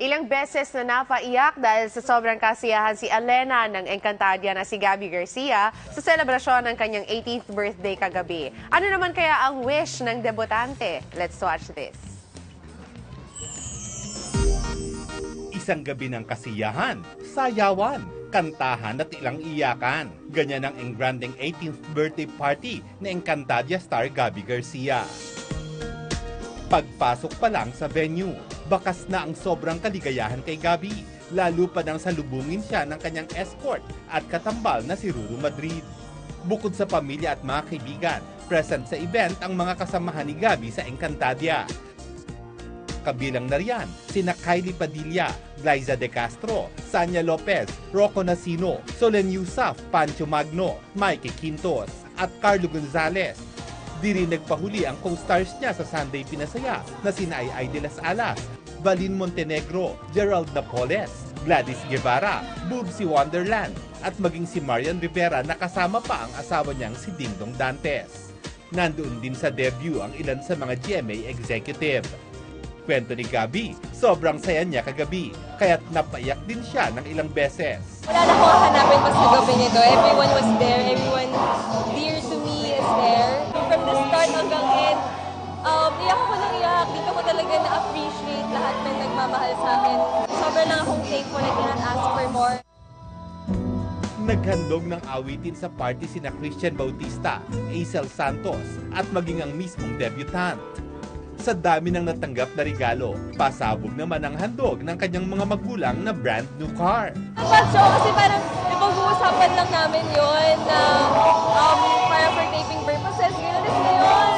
Ilang beses na napaiyak dahil sa sobrang kasiyahan si Alena ng Encantadia na si Gabby Garcia sa selebrasyon ng kanyang 18th birthday kagabi. Ano naman kaya ang wish ng debutante? Let's watch this. Isang gabi ng kasiyahan, sayawan, kantahan at ilang iyakan. Ganyan ang engranding 18th birthday party ni Encantadia star Gabby Garcia. Pagpasok pa lang sa venue, bakas na ang sobrang kaligayahan kay Gabby, lalo pa nang salubungin siya ng kanyang escort at katambal na si Ruru Madrid. Bukod sa pamilya at mga kaibigan, present sa event ang mga kasamahan ni Gabby sa Encantadia. Kabilang na riyan sina Kylie Padilla, Glyza De Castro, Sanya Lopez, Rocco Nacino, Solen Yusuf, Pancho Magno, Mikey Quintos at Carlo Gonzalez. Di rin nagpahuli ang co-stars niya sa Sunday Pinasaya na sina Ay de las Alas, Valin Montenegro, Gerald Napoles, Gladys Guevara, Boobsy Wonderland at maging si Marian Rivera na kasama pa ang asawa niyang si Dingdong Dantes. Nandoon din sa debut ang ilan sa mga GMA executive. Kwento ni Gabby, sobrang saya niya kagabi, kaya't napaiyak din siya ng ilang beses. Wala na akong hanapin pa sa gabi nito. Everyone was there. Everyone dear to me is there. From the start hanggang end, iyak ako ng iyak. Dito ko talaga na-appreciate lahat ng nagmamahal sa akin. Sobrang lang akong thankful. I cannot ask for more. Naghandog ng awitin sa party sina Christian Bautista, Aisel Santos at maging ang mismong debutant. Sa dami ng natanggap na regalo, pasabog naman ang handog ng kanyang mga magulang na brand new car. Ang pag-show kasi parang ipag-uusapan lang namin yun na para for taping purposes. Gano'n is ngayon.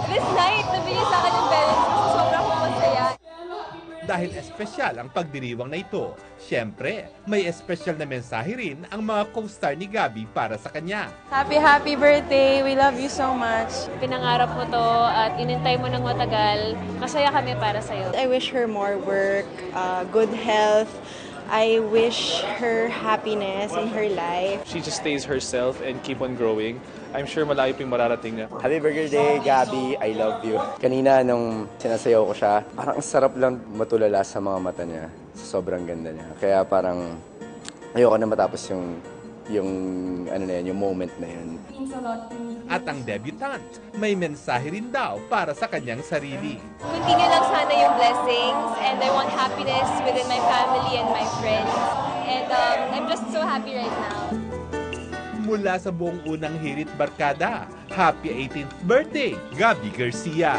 This night, nabigay sa akin ng parents ko. Sobrang akong masaya. Dahil espesyal ang pagdiriwang na ito, syempre, may espesyal na mensahe rin ang mga co-star ni Gabby para sa kanya. Happy birthday! We love you so much. Pinangarap mo to at inintay mo ng matagal. Masaya kami para sa'yo. I wish her more work, good health. I wish her happiness in her life. She just stays herself and keep on growing. I'm sure malayo pang mararating niya. Happy birthday, Gabby. I love you. Kanina nung sinasayaw ko siya, parang sarap lang matulala sa mga mata niya. Sobrang ganda niya. Kaya parang ayoko na matapos yung moment na yun. At ang debutant, may mensahe rin daw para sa kanyang sarili. Continue lang sana yung blessings and I want happiness within my family and my friends. And I'm just so happy right now. Mula sa buong unang hirit barkada, happy 18th birthday, Gabby Garcia!